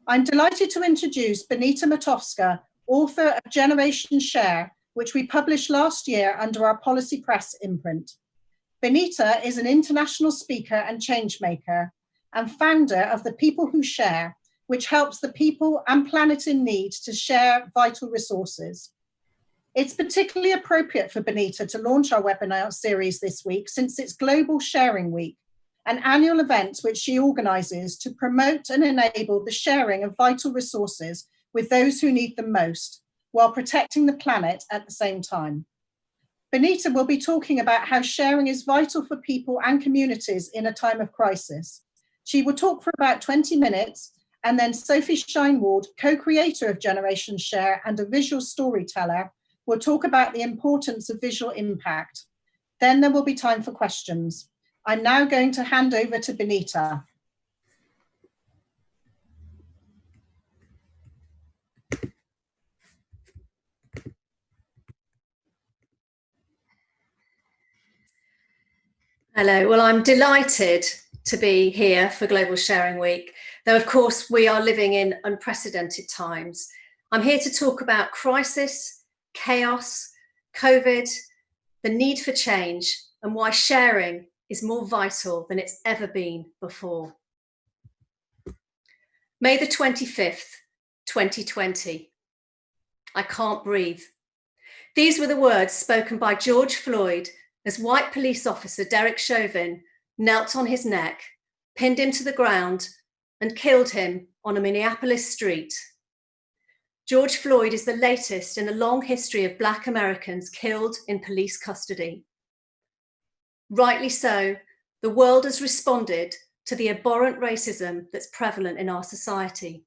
I'm delighted to introduce Benita Matofska, author of Generation Share, which we published last year under our Policy Press imprint. Benita is an international speaker and changemaker and founder of the People Who Share, which helps the people and planet in need to share vital resources. It's particularly appropriate for Benita to launch our webinar series this week since it's Global Sharing Week, an annual event which she organises to promote and enable the sharing of vital resources with those who need them most, while protecting the planet at the same time. Benita will be talking about how sharing is vital for people and communities in a time of crisis. She will talk for about 20 minutes, and then Sophie Sheinwald, co-creator of Generation Share and a visual storyteller, will talk about the importance of visual impact. Then there will be time for questions. I'm now going to hand over to Benita. Hello, well, I'm delighted to be here for Global Sharing Week, though of course we are living in unprecedented times. I'm here to talk about crisis, chaos, COVID, the need for change, and why sharing is more vital than it's ever been before. May the 25th, 2020. I can't breathe. These were the words spoken by George Floyd as white police officer Derek Chauvin knelt on his neck, pinned him to the ground, and killed him on a Minneapolis street. George Floyd is the latest in a long history of Black Americans killed in police custody. Rightly so, the world has responded to the abhorrent racism that's prevalent in our society.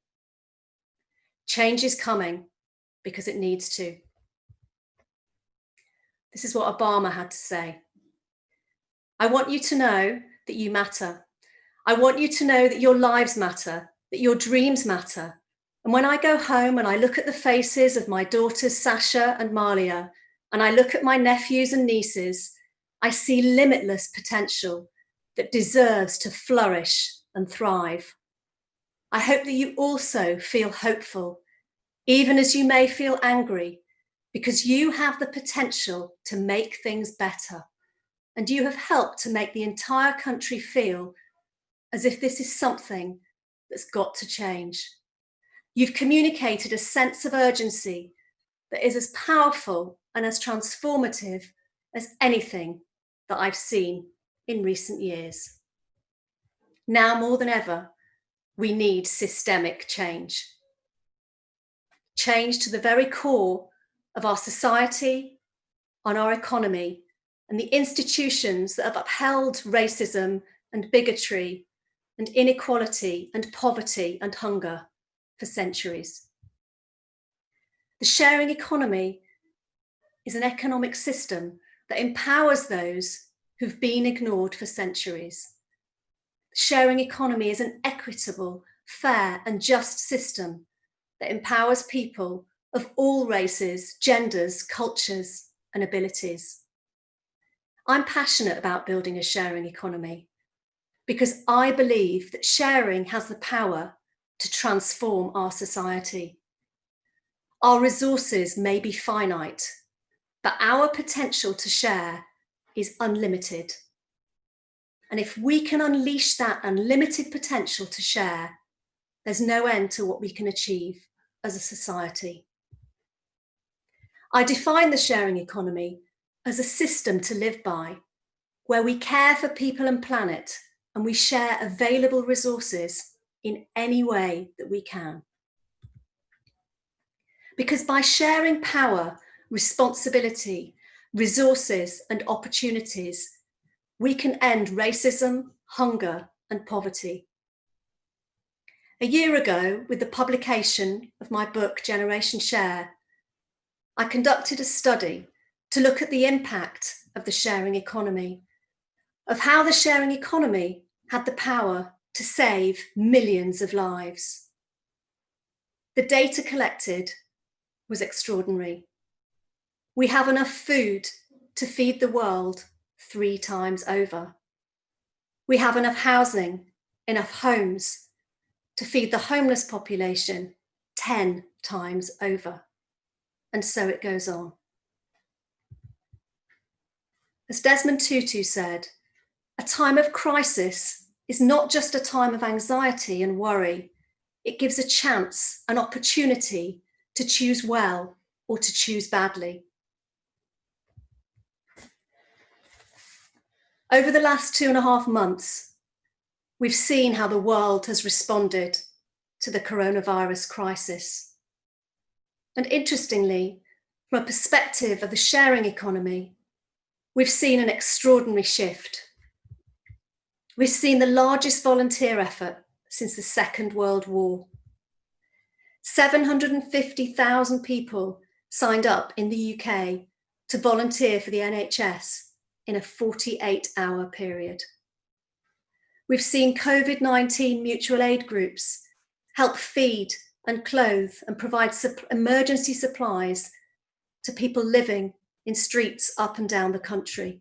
Change is coming because it needs to. This is what Obama had to say. I want you to know that you matter. I want you to know that your lives matter, that your dreams matter. And when I go home and I look at the faces of my daughters, Sasha and Malia, and I look at my nephews and nieces, I see limitless potential that deserves to flourish and thrive. I hope that you also feel hopeful, even as you may feel angry, because you have the potential to make things better. And you have helped to make the entire country feel as if this is something that's got to change. You've communicated a sense of urgency that is as powerful and as transformative as anything that I've seen in recent years. Now more than ever, we need systemic change. Change to the very core of our society, on our economy, and the institutions that have upheld racism and bigotry and inequality and poverty and hunger for centuries. The sharing economy is an economic system that empowers those who've been ignored for centuries. The sharing economy is an equitable, fair, and just system that empowers people of all races, genders, cultures, and abilities. I'm passionate about building a sharing economy because I believe that sharing has the power to transform our society. Our resources may be finite, but our potential to share is unlimited. And if we can unleash that unlimited potential to share, there's no end to what we can achieve as a society. I define the sharing economy as a system to live by, where we care for people and planet, and we share available resources in any way that we can. Because by sharing power, responsibility, resources, and opportunities, we can end racism, hunger, and poverty. A year ago, with the publication of my book, Generation Share, I conducted a study to look at the impact of the sharing economy, of how the sharing economy had the power to save millions of lives. The data collected was extraordinary. We have enough food to feed the world 3 times over. We have enough housing, enough homes to feed the homeless population 10 times over. And so it goes on. As Desmond Tutu said, a time of crisis is not just a time of anxiety and worry. It gives a chance, an opportunity to choose well or to choose badly. Over the last 2.5 months, we've seen how the world has responded to the coronavirus crisis. And interestingly, from a perspective of the sharing economy, we've seen an extraordinary shift. We've seen the largest volunteer effort since the Second World War. 750,000 people signed up in the UK to volunteer for the NHS in a 48-hour period. We've seen COVID-19 mutual aid groups help feed and clothe and provide emergency supplies to people living in streets up and down the country.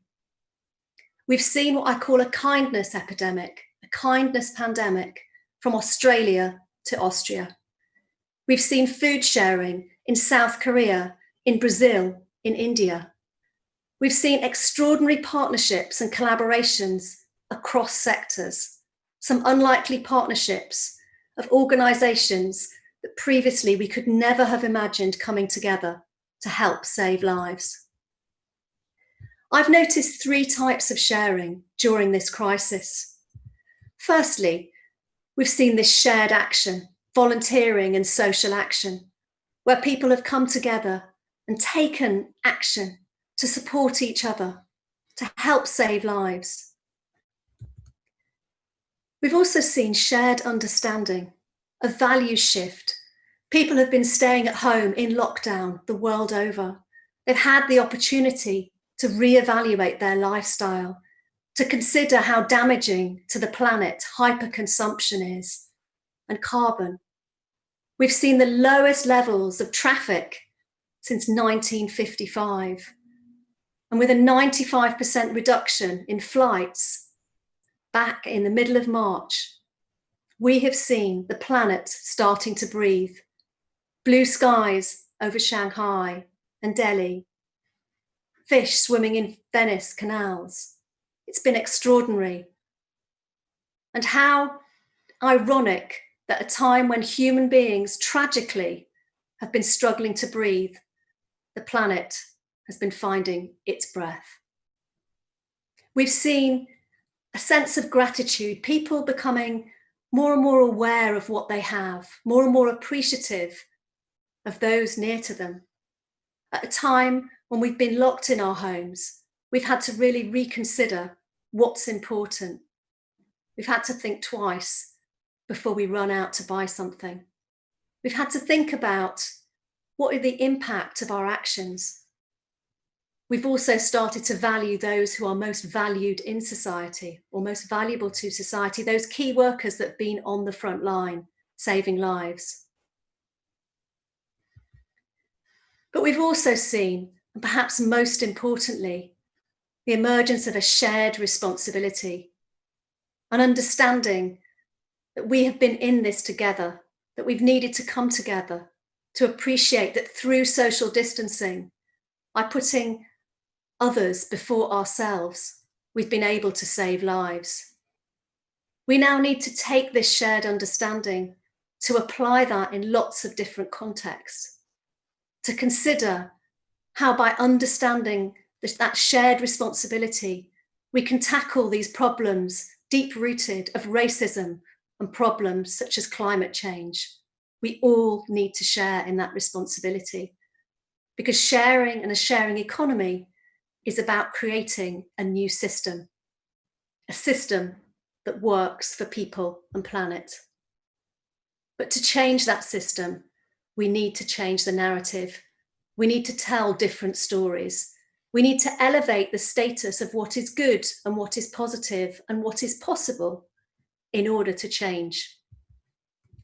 We've seen what I call a kindness epidemic, a kindness pandemic from Australia to Austria. We've seen food sharing in South Korea, in Brazil, in India. We've seen extraordinary partnerships and collaborations across sectors, some unlikely partnerships of organisations that previously we could never have imagined coming together to help save lives. I've noticed 3 types of sharing during this crisis. Firstly, we've seen this shared action, volunteering and social action, where people have come together and taken action to support each other, to help save lives. We've also seen shared understanding, a value shift. People have been staying at home in lockdown the world over. They've had the opportunity to reevaluate their lifestyle, to consider how damaging to the planet hyperconsumption is, and carbon. We've seen the lowest levels of traffic since 1955, and with a 95% reduction in flights back in the middle of March, we have seen the planet starting to breathe. Blue skies over Shanghai and Delhi, fish swimming in Venice canals. It's been extraordinary. And how ironic that at a time when human beings tragically have been struggling to breathe, the planet has been finding its breath. We've seen a sense of gratitude, people becoming more and more aware of what they have, more and more appreciative of those near to them. At a time when we've been locked in our homes, we've had to really reconsider what's important. We've had to think twice before we run out to buy something. We've had to think about what are the impact of our actions. We've also started to value those who are most valued in society or most valuable to society, those key workers that have been on the front line, saving lives. But we've also seen, and perhaps most importantly, the emergence of a shared responsibility, an understanding that we have been in this together, that we've needed to come together to appreciate that through social distancing, by putting others before ourselves, we've been able to save lives. We now need to take this shared understanding to apply that in lots of different contexts, to consider how by understanding that shared responsibility, we can tackle these problems deep-rooted of racism and problems such as climate change. We all need to share in that responsibility, because sharing and a sharing economy is about creating a new system, a system that works for people and planet. But to change that system, we need to change the narrative. We need to tell different stories. We need to elevate the status of what is good and what is positive and what is possible in order to change.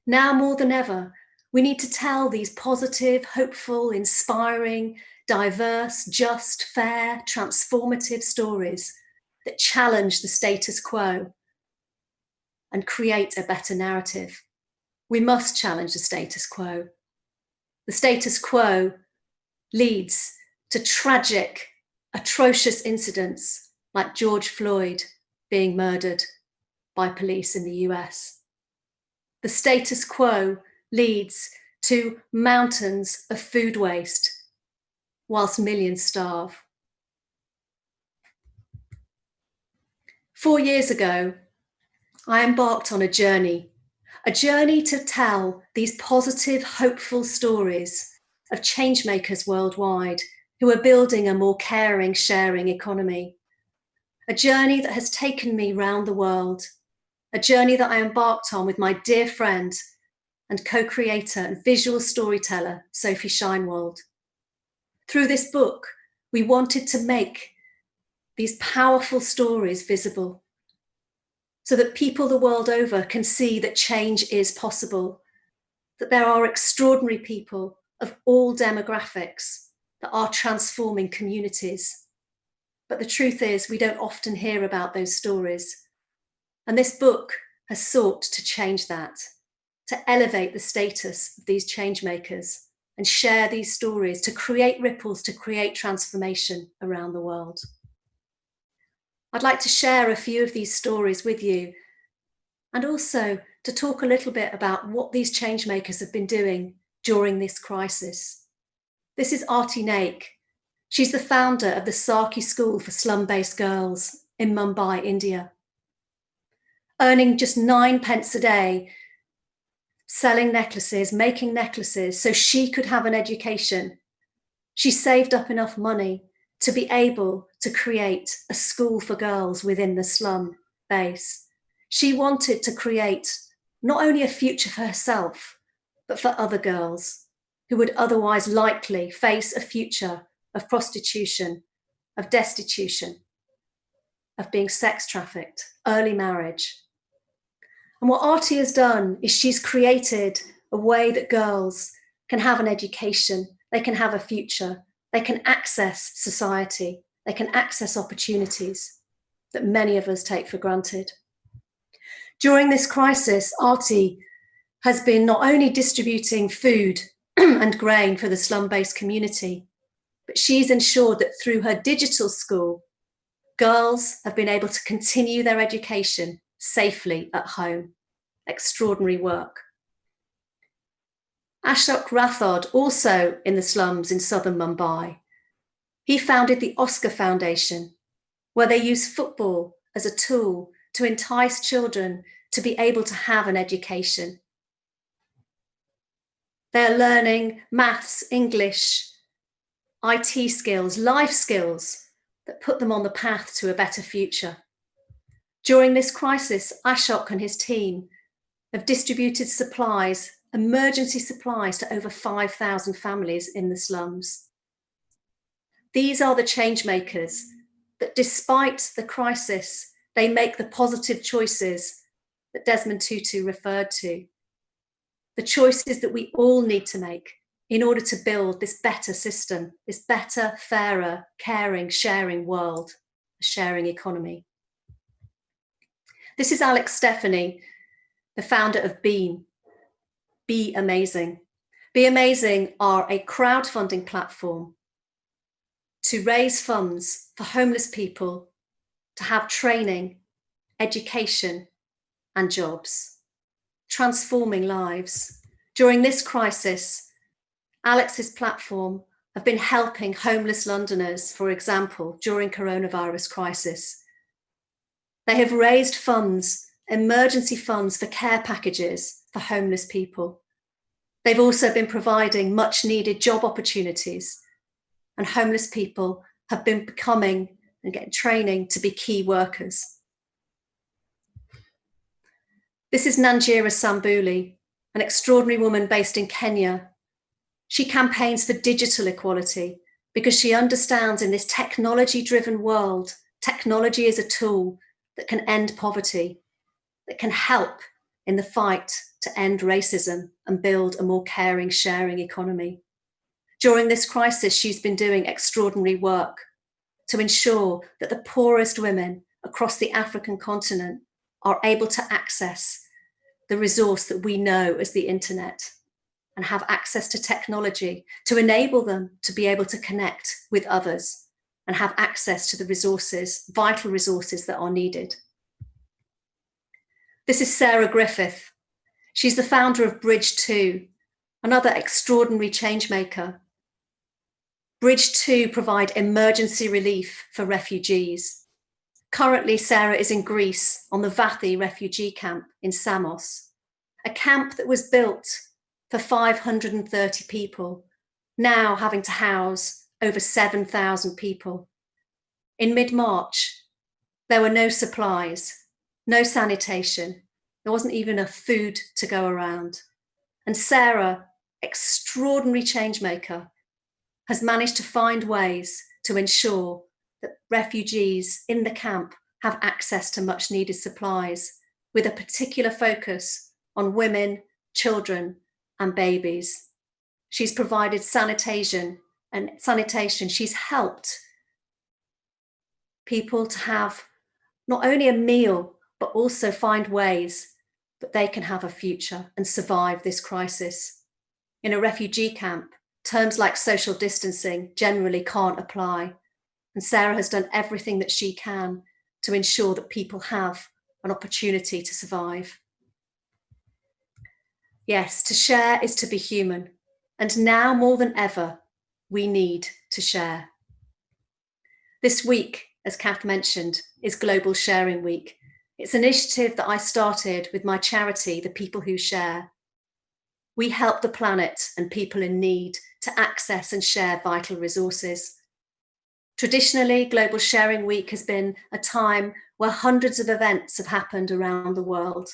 Now more than ever, we need to tell these positive, hopeful, inspiring, diverse, just, fair, transformative stories that challenge the status quo and create a better narrative. We must challenge the status quo. The status quo leads to tragic, atrocious incidents like George Floyd being murdered by police in the US. The status quo leads to mountains of food waste whilst millions starve. 4 years ago, I embarked on a journey to tell these positive, hopeful stories of changemakers worldwide who are building a more caring, sharing economy. A journey that has taken me round the world, a journey that I embarked on with my dear friend and co-creator and visual storyteller, Sophie Sheinwald. Through this book, we wanted to make these powerful stories visible so that people the world over can see that change is possible, that there are extraordinary people of all demographics that are transforming communities. But the truth is, we don't often hear about those stories. And this book has sought to change that, to elevate the status of these change makers and share these stories, to create ripples, to create transformation around the world. I'd like to share a few of these stories with you and also to talk a little bit about what these change makers have been doing during this crisis. This is Aarti Naik. She's the founder of the Saki School for Slum-Based Girls in Mumbai, India. Earning just 9 pence a day, selling necklaces, making necklaces so she could have an education. She saved up enough money to be able to create a school for girls within the slum base. She wanted to create not only a future for herself, but for other girls who would otherwise likely face a future of prostitution, of destitution, of being sex trafficked, early marriage. And what Aarti has done is she's created a way that girls can have an education, they can have a future, they can access society, they can access opportunities that many of us take for granted. During this crisis, Aarti has been not only distributing food and grain for the slum-based community, but she's ensured that through her digital school, girls have been able to continue their education safely at home. Extraordinary work. Ashok Rathod, also in the slums in southern Mumbai, he founded the Oscar Foundation, where they use football as a tool to entice children to be able to have an education. They're learning maths, English, IT skills, life skills that put them on the path to a better future. During this crisis, Ashok and his team have distributed supplies, emergency supplies to over 5,000 families in the slums. These are the change makers that despite the crisis, they make the positive choices that Desmond Tutu referred to. The choices that we all need to make in order to build this better system, this better, fairer, caring, sharing world, a sharing economy. This is Alex Stephanie, the founder of Beam. Be Amazing. Be Amazing are a crowdfunding platform to raise funds for homeless people to have training, education, and jobs, transforming lives. During this crisis, Alex's platform have been helping homeless Londoners, for example, during coronavirus crisis. They have raised funds, emergency funds for care packages for homeless people. They've also been providing much needed job opportunities, and homeless people have been becoming and getting training to be key workers. This is NaN Jirisan, an extraordinary woman based in Kenya. She campaigns for digital equality because she understands in this technology-driven world, technology is a tool that can end poverty, that can help in the fight to end racism and build a more caring, sharing economy. During this crisis, she's been doing extraordinary work to ensure that the poorest women across the African continent are able to access the resource that we know as the internet, and have access to technology to enable them to be able to connect with others and have access to the resources, vital resources that are needed. This is Sarah Griffith. She's the founder of Bridge 2, another extraordinary changemaker. Bridge 2 provide emergency relief for refugees. Currently, Sarah is in Greece on the Vathi refugee camp in Samos, a camp that was built for 530 people, now having to house over 7,000 people. In mid-March, there were no supplies, no sanitation. There wasn't even enough food to go around. And Sarah, extraordinary changemaker, has managed to find ways to ensure that refugees in the camp have access to much needed supplies, with a particular focus on women, children, and babies. She's provided sanitation. She's helped people to have not only a meal, but also find ways that they can have a future and survive this crisis. In a refugee camp, terms like social distancing generally can't apply. And Sarah has done everything that she can to ensure that people have an opportunity to survive. Yes, to share is to be human. And now more than ever, we need to share. This week, as Kath mentioned, is Global Sharing Week. It's an initiative that I started with my charity, The People Who Share. We help the planet and people in need to access and share vital resources. Traditionally, Global Sharing Week has been a time where hundreds of events have happened around the world.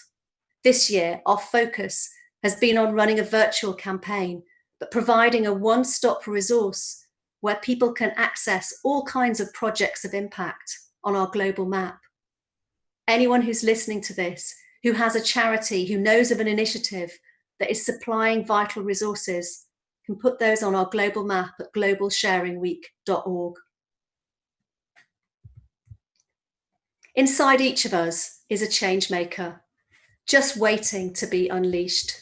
This year, our focus has been on running a virtual campaign, but providing a one-stop resource where people can access all kinds of projects of impact on our global map. Anyone who's listening to this, who has a charity, who knows of an initiative that is supplying vital resources, can put those on our global map at globalsharingweek.org. Inside each of us is a change maker, just waiting to be unleashed.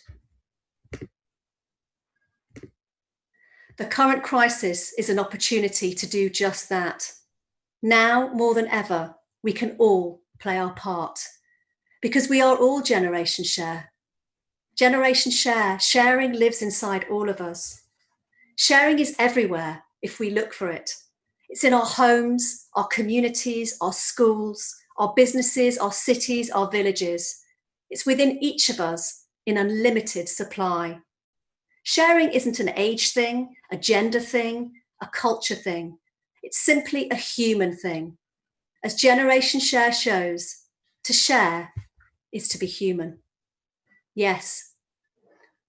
The current crisis is an opportunity to do just that. Now, more than ever, we can all play our part, because we are all Generation Share. Generation Share, sharing lives inside all of us. Sharing is everywhere if we look for it. It's in our homes, our communities, our schools, our businesses, our cities, our villages. It's within each of us in unlimited supply. Sharing isn't an age thing, a gender thing, a culture thing. It's simply a human thing. As Generation Share shows, to share is to be human. Yes,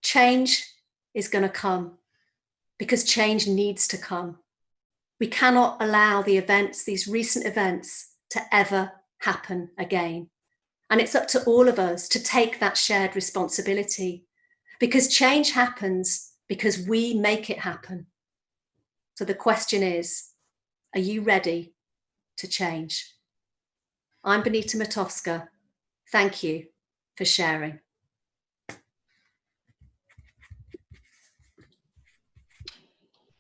change is going to come, because change needs to come. We cannot allow the events, these recent events, to ever happen again. And it's up to all of us to take that shared responsibility, because change happens because we make it happen. So the question is, are you ready to change? I'm Benita Matofska. Thank you for sharing.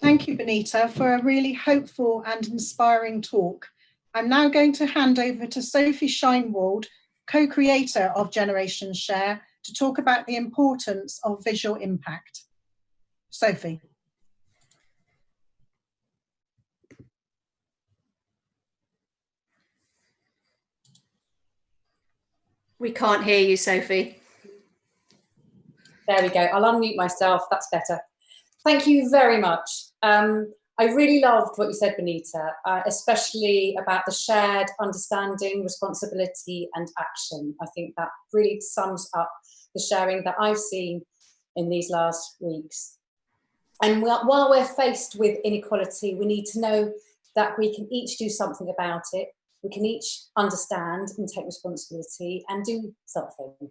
Thank you, Benita, for a really hopeful and inspiring talk. I'm now going to hand over to Sophie Sheinwald, co-creator of Generation Share, to talk about the importance of visual impact. Sophie. We can't hear you, Sophie. There we go. I'll unmute myself. That's better. Thank you very much. I really loved what you said, Benita, especially about the shared understanding, responsibility, and action. I think that really sums up the sharing that I've seen in these last weeks. And while we're faced with inequality, we need to know that we can each do something about it. We can each understand and take responsibility and do something.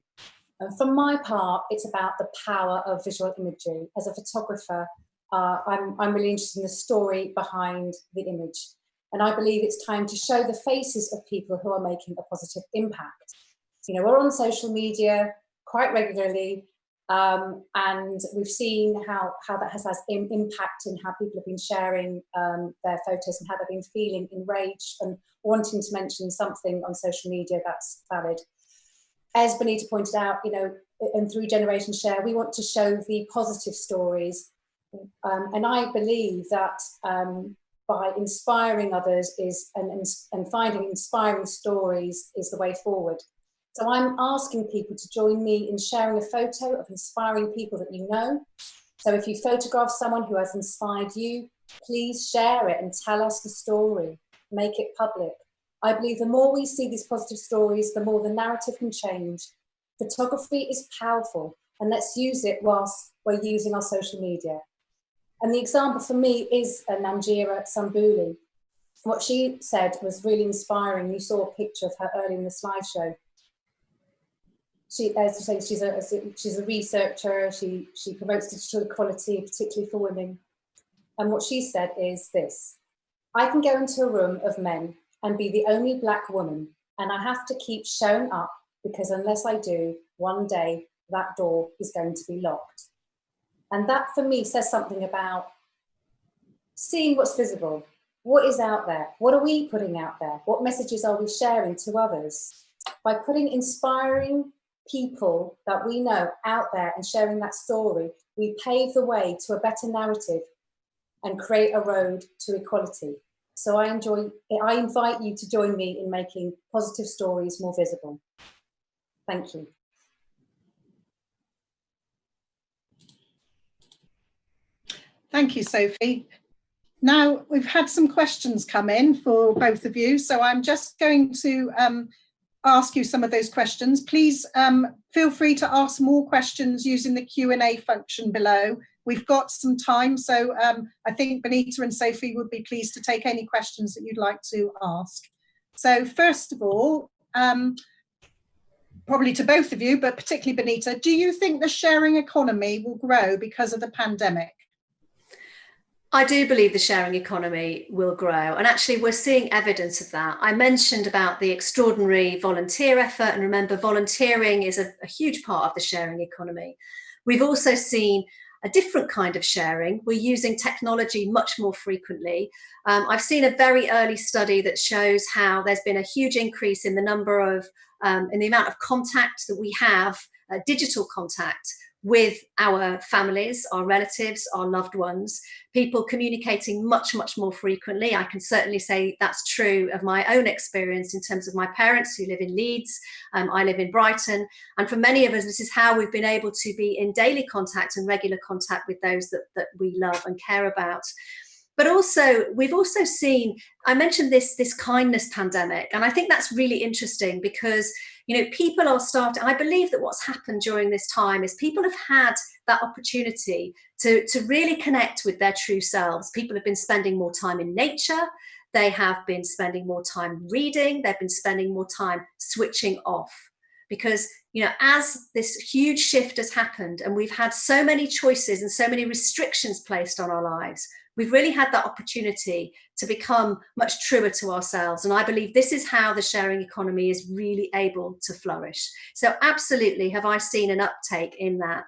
And for my part, it's about the power of visual imagery. As a photographer, I'm really interested in the story behind the image. And I believe it's time to show the faces of people who are making a positive impact. You know, we're on social media quite regularly, and we've seen how that has impact in how people have been sharing their photos and how they've been feeling enraged and wanting to mention something on social media that's valid. As Benita pointed out, you know, and through Generation Share, we want to show the positive stories. And I believe that by inspiring others and finding inspiring stories is the way forward. So I'm asking people to join me in sharing a photo of inspiring people that you know. So if you photograph someone who has inspired you, please share it and tell us the story, make it public. I believe the more we see these positive stories, the more the narrative can change. Photography is powerful, and let's use it whilst we're using our social media. And the example for me is NaN Jirisan. What she said was really inspiring. You saw a picture of her earlier in the slideshow. She, as you say, she's a researcher. She promotes digital equality, particularly for women. And what she said is this: I can go into a room of men and be the only black woman, and I have to keep showing up, because unless I do, one day that door is going to be locked. And that for me says something about seeing what's visible, what is out there, what are we putting out there, what messages are we sharing to others. By putting inspiring people that we know out there and sharing that story, we pave the way to a better narrative and create a road to equality. So I invite you to join me in making positive stories more visible. Thank you. Thank you, Sophie. Now, we've had some questions come in for both of you, so I'm just going to ask you some of those questions. Please feel free to ask more questions using the Q&A function below. We've got some time, so I think Benita and Sophie would be pleased to take any questions that you'd like to ask. So first of all, probably to both of you, but particularly Benita, do you think the sharing economy will grow because of the pandemic? I do believe the sharing economy will grow, and actually we're seeing evidence of that. I mentioned about the extraordinary volunteer effort, and remember, volunteering is a huge part of the sharing economy. We've also seen a different kind of sharing. We're using technology much more frequently. I've seen a very early study that shows how there's been a huge increase in the number of, in the amount of contact that we have, digital contact with our families, our relatives, our loved ones, people communicating much, much more frequently. I can certainly say that's true of my own experience in terms of my parents who live in Leeds. I live in Brighton. And for many of us, this is how we've been able to be in daily contact and regular contact with those that we love and care about. But also, we've also seen, I mentioned this kindness pandemic, and I think that's really interesting because, you know, people are starting, I believe that what's happened during this time is people have had that opportunity to really connect with their true selves. People have been spending more time in nature. They have been spending more time reading. They've been spending more time switching off. Because, you know, as this huge shift has happened and we've had so many choices and so many restrictions placed on our lives, we've really had that opportunity to become much truer to ourselves. And I believe this is how the sharing economy is really able to flourish. So absolutely have I seen an uptake in that.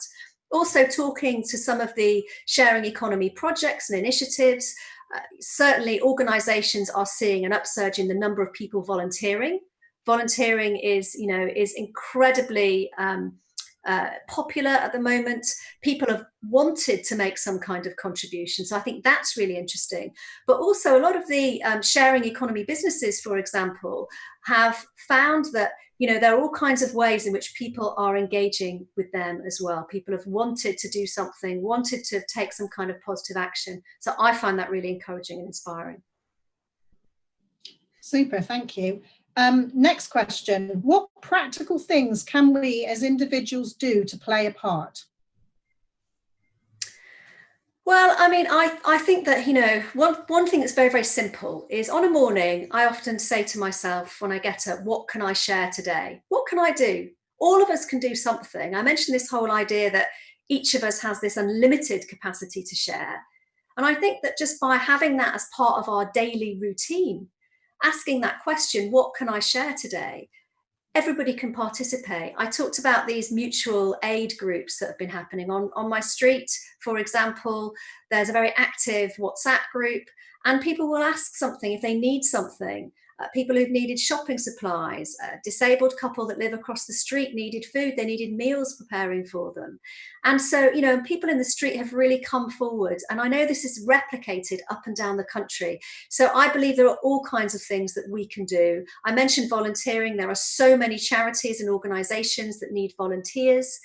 Also talking to some of the sharing economy projects and initiatives, certainly organisations are seeing an upsurge in the number of people volunteering. Volunteering is, you know, is incredibly popular at the moment. People have wanted to make some kind of contribution. So I think that's really interesting. But also a lot of the sharing economy businesses, for example, have found that, you know, there are all kinds of ways in which people are engaging with them as well. People have wanted to do something, wanted to take some kind of positive action. So I find that really encouraging and inspiring. Super, thank you. Next question. What practical things can we as individuals do to play a part? Well, I mean, I think that, you know, one thing that's very, very simple is on a morning, I often say to myself when I get up, what can I share today? What can I do? All of us can do something. I mentioned this whole idea that each of us has this unlimited capacity to share. And I think that just by having that as part of our daily routine, asking that question, what can I share today, everybody can participate. I talked about these mutual aid groups that have been happening on my street. For example, there's a very active WhatsApp group, and people will ask something if they need something. People who've needed shopping supplies, a disabled couple that live across the street needed food, they needed meals preparing for them. And so, you know, people in the street have really come forward. And I know this is replicated up and down the country. So I believe there are all kinds of things that we can do. I mentioned volunteering. There are so many charities and organizations that need volunteers.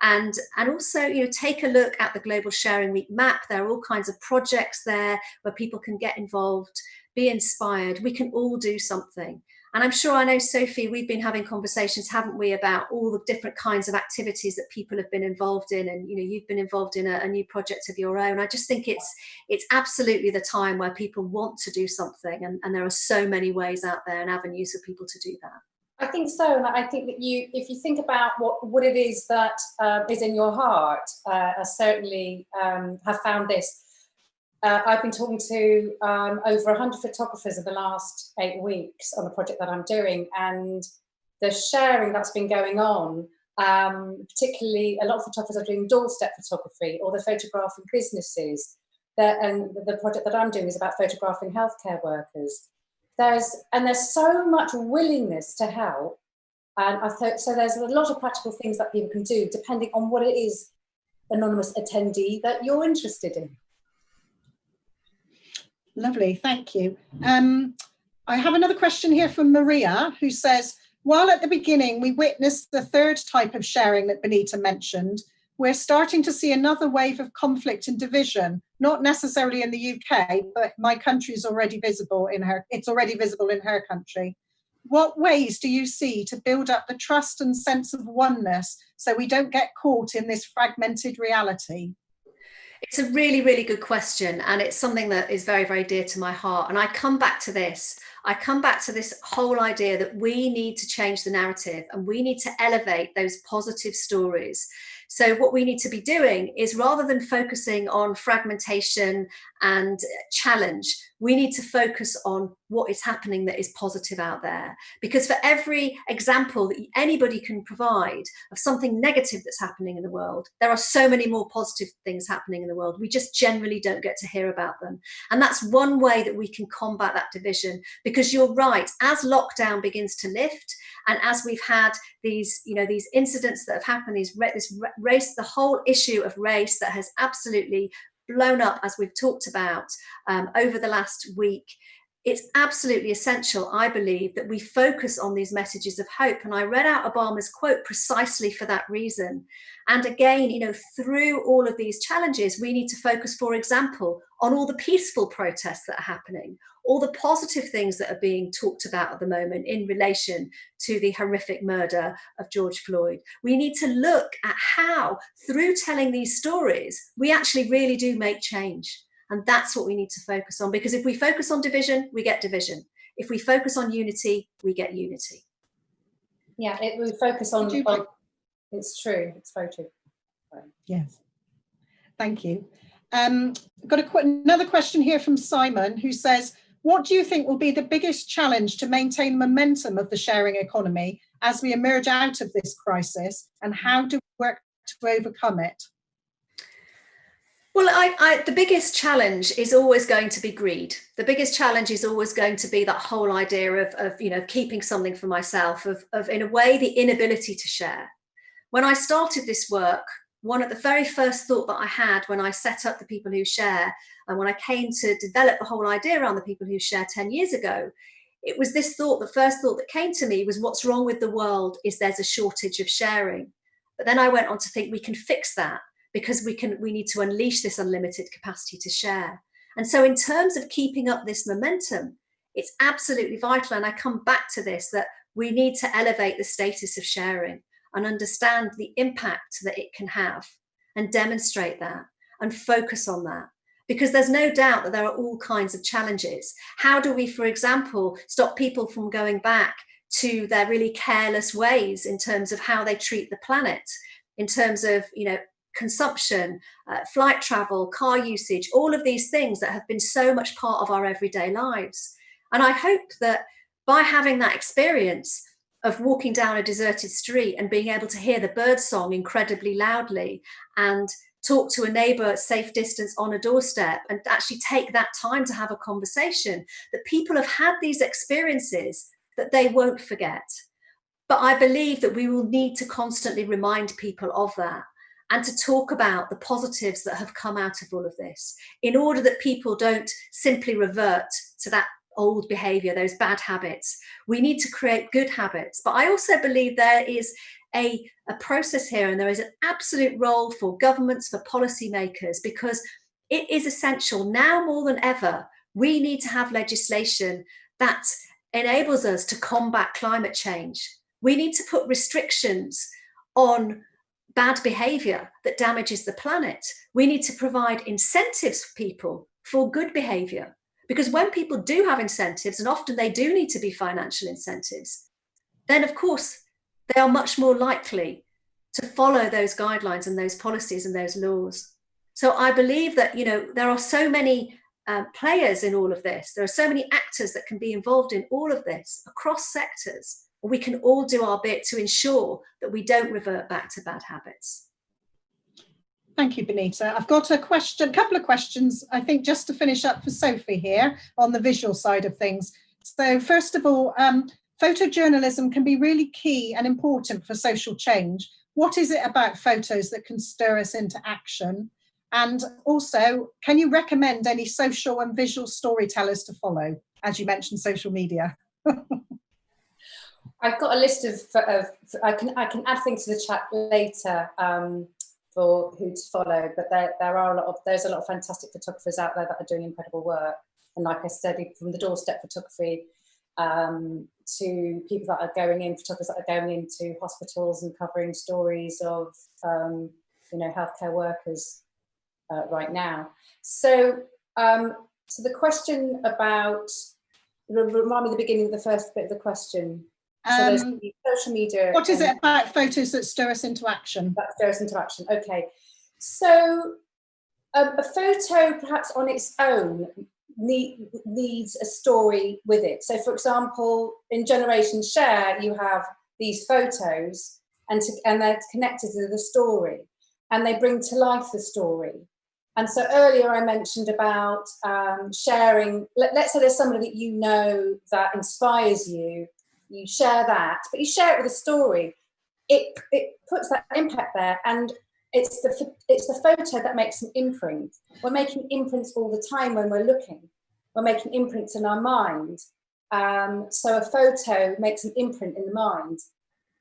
And also, you know, take a look at the Global Sharing Week map. There are all kinds of projects there where people can get involved, be inspired. We can all do something. And I'm sure, I know, Sophie, we've been having conversations, haven't we, about all the different kinds of activities that people have been involved in. And, you know, you've been involved in a new project of your own. I just think it's absolutely the time where people want to do something. And there are so many ways out there and avenues for people to do that. I think so, and I think that if you think about what it is that is in your heart, I certainly have found this. I've been talking to over 100 photographers in the last 8 weeks on the project that I'm doing, and the sharing that's been going on, particularly a lot of photographers are doing doorstep photography, or they're photographing businesses. And the project that I'm doing is about photographing healthcare workers. There's so much willingness to help, and I thought so. There's a lot of practical things that people can do depending on what it is, anonymous attendee, that you're interested in. Lovely, thank you. I have another question here from Maria, who says, while at the beginning we witnessed the third type of sharing that Benita mentioned, we're starting to see another wave of conflict and division, not necessarily in the UK, but my country is already visible in her, it's already visible in her country. What ways do you see to build up the trust and sense of oneness so we don't get caught in this fragmented reality? It's a really, really good question. And it's something that is very, very dear to my heart. And I come back to this. I come back to this whole idea that we need to change the narrative and we need to elevate those positive stories. So what we need to be doing is, rather than focusing on fragmentation and challenge, we need to focus on what is happening that is positive out there. Because for every example that anybody can provide of something negative that's happening in the world, there are so many more positive things happening in the world. We just generally don't get to hear about them. And that's one way that we can combat that division. Because you're right, as lockdown begins to lift, and as we've had these, you know, these incidents that have happened, this race, the whole issue of race that has absolutely blown up, as we've talked about over the last week, it's absolutely essential, I believe, that we focus on these messages of hope. And I read out Obama's quote precisely for that reason. And again, you know, through all of these challenges, we need to focus, for example, on all the peaceful protests that are happening, all the positive things that are being talked about at the moment in relation to the horrific murder of George Floyd. We need to look at how, through telling these stories, we actually really do make change. And that's what we need to focus on, because if we focus on division, we get division. If we focus on unity, we get unity. Yeah, we focus on, it's true, it's very true. Right. Yes, thank you. Got another question here from Simon, who says, what do you think will be the biggest challenge to maintain momentum of the sharing economy as we emerge out of this crisis, and how do we work to overcome it? Well, the biggest challenge is always going to be greed. The biggest challenge is always going to be that whole idea of you know, keeping something for myself, of in a way, the inability to share. When I started this work, one of the very first thought that I had when I set up the People Who Share, and when I came to develop the whole idea around the People Who Share 10 years ago, it was this thought, the first thought that came to me was, what's wrong with the world is there's a shortage of sharing. But then I went on to think we can fix that, because we need to unleash this unlimited capacity to share. And so in terms of keeping up this momentum, it's absolutely vital, and I come back to this, that we need to elevate the status of sharing and understand the impact that it can have, and demonstrate that and focus on that. Because there's no doubt that there are all kinds of challenges. How do we, for example, stop people from going back to their really careless ways in terms of how they treat the planet, in terms of, you know, consumption, flight travel, car usage, all of these things that have been so much part of our everyday lives. And I hope that by having that experience, of walking down a deserted street and being able to hear the bird song incredibly loudly and talk to a neighbour at safe distance on a doorstep and actually take that time to have a conversation, that people have had these experiences that they won't forget. But I believe that we will need to constantly remind people of that and to talk about the positives that have come out of all of this, in order that people don't simply revert to that old behaviour, those bad habits. We need to create good habits. But I also believe there is a process here, and there is an absolute role for governments, for policymakers, because it is essential now more than ever. We need to have legislation that enables us to combat climate change. We need to put restrictions on bad behaviour that damages the planet. We need to provide incentives for people for good behaviour, because when people do have incentives, and often they do need to be financial incentives, then of course they are much more likely to follow those guidelines and those policies and those laws. So I believe that, you know, there are so many players in all of this. There are so many actors that can be involved in all of this across sectors. We can all do our bit to ensure that we don't revert back to bad habits. Thank you, Benita. I've got a couple of questions, I think, just to finish up for Sophie here on the visual side of things. So first of all, photojournalism can be really key and important for social change. What is it about photos that can stir us into action? And also, can you recommend any social and visual storytellers to follow? As you mentioned, social media. I've got a list of I can add things to the chat later for who to follow, but there's a lot of fantastic photographers out there that are doing incredible work. And like I said, from the doorstep photography to people that are going in, photographers that are going into hospitals and covering stories of you know, healthcare workers right now. So so the question about, remind me the beginning of the first bit of the question. So there's social media. What is it about photos that stir us into action? That stir us into action. Okay. So a photo, perhaps on its own, needs a story with it. So, for example, in Generation Share, you have these photos, and they're connected to the story, and they bring to life the story. And so earlier I mentioned about sharing. Let's say there's somebody that you know that inspires you. You share that, but you share it with a story. It puts that impact there, and it's the photo that makes an imprint. We're making imprints all the time when we're looking. We're making imprints in our mind. So a photo makes an imprint in the mind,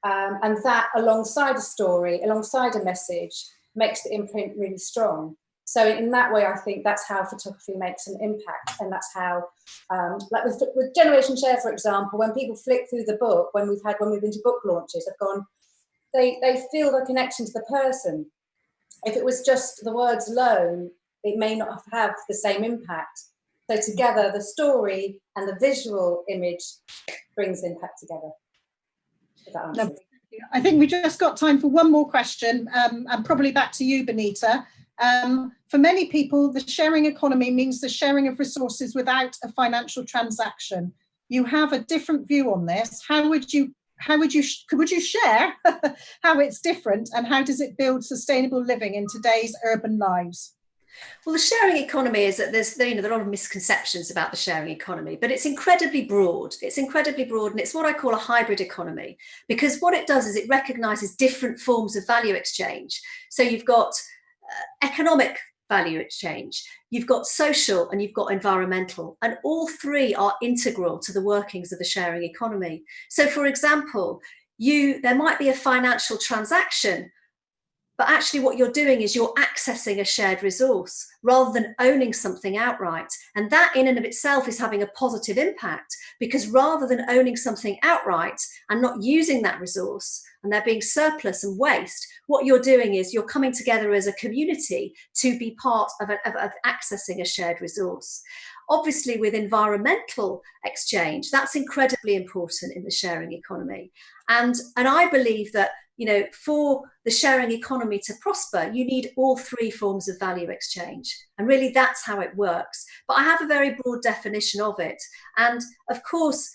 and that alongside a story, alongside a message, makes the imprint really strong. So in that way, I think that's how photography makes an impact, and that's how, like with Generation Share, for example, when people flick through the book, when we've been to book launches, they've gone, they feel the connection to the person. If it was just the words alone, it may not have the same impact. So together, the story and the visual image brings impact together. If that answers. I think we just got time for one more question, and probably back to you, Benita. For many people, the sharing economy means the sharing of resources without a financial transaction. You have a different view on this. Could you share how it's different, and how does it build sustainable living in today's urban lives? Well, the sharing economy is that there are a lot of misconceptions about the sharing economy, but it's incredibly broad. It's incredibly broad, and it's what I call a hybrid economy, because what it does is it recognises different forms of value exchange. So you've got economic value exchange, you've got social, and you've got environmental, and all three are integral to the workings of the sharing economy. So, for example, there might be a financial transaction, but actually what you're doing is you're accessing a shared resource rather than owning something outright. And that in and of itself is having a positive impact, because rather than owning something outright and not using that resource and there being surplus and waste, what you're doing is you're coming together as a community to be part of accessing a shared resource. Obviously, with environmental exchange, that's incredibly important in the sharing economy. And I believe that, you know, for the sharing economy to prosper, you need all three forms of value exchange. And really, that's how it works. But I have a very broad definition of it. And of course,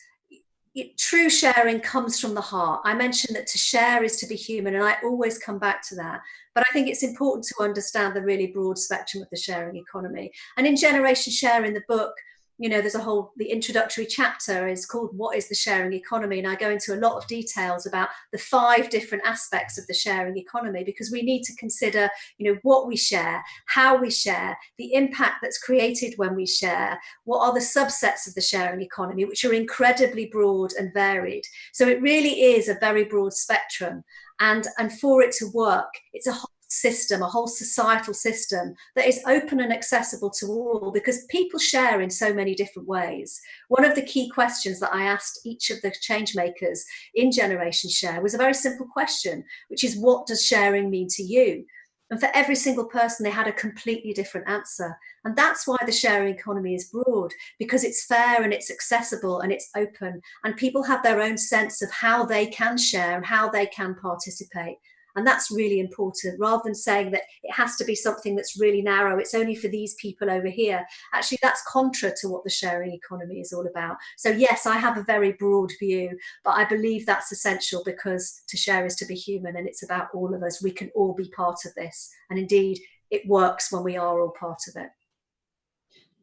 true sharing comes from the heart. I mentioned that to share is to be human, and I always come back to that. But I think it's important to understand the really broad spectrum of the sharing economy. And in Generation Share in the book, you know, there's the introductory chapter is called What is the Sharing Economy? And I go into a lot of details about the 5 different aspects of the sharing economy, because we need to consider, you know, what we share, how we share, the impact that's created when we share, what are the subsets of the sharing economy, which are incredibly broad and varied. So it really is a very broad spectrum. And for it to work, it's a whole system, a whole societal system that is open and accessible to all, because people share in so many different ways. One of the key questions that I asked each of the changemakers in Generation Share was a very simple question, which is, what does sharing mean to you? And for every single person, they had a completely different answer. And that's why the sharing economy is broad, because it's fair and it's accessible and it's open, and people have their own sense of how they can share and how they can participate. And that's really important, rather than saying that it has to be something that's really narrow, it's only for these people over here. Actually, that's contra to what the sharing economy is all about. So yes, I have a very broad view, but I believe that's essential, because to share is to be human, and it's about all of us. We can all be part of this. And indeed, it works when we are all part of it.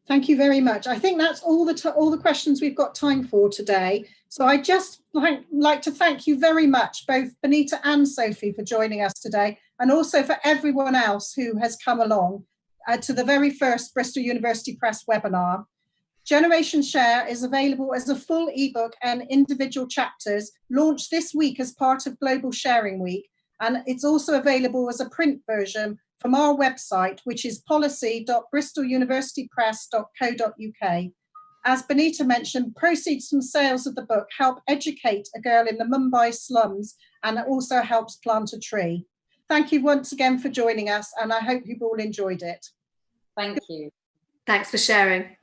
Thank you very much. I think that's all the questions we've got time for today. So I just like to thank you very much, both Benita and Sophie, for joining us today, and also for everyone else who has come along to the very first Bristol University Press webinar. Generation Share is available as a full ebook and individual chapters, launched this week as part of Global Sharing Week. And it's also available as a print version from our website, which is policy.bristoluniversitypress.co.uk. As Benita mentioned, proceeds from sales of the book help educate a girl in the Mumbai slums, and it also helps plant a tree. Thank you once again for joining us, and I hope you've all enjoyed it. Thank you. Thanks for sharing.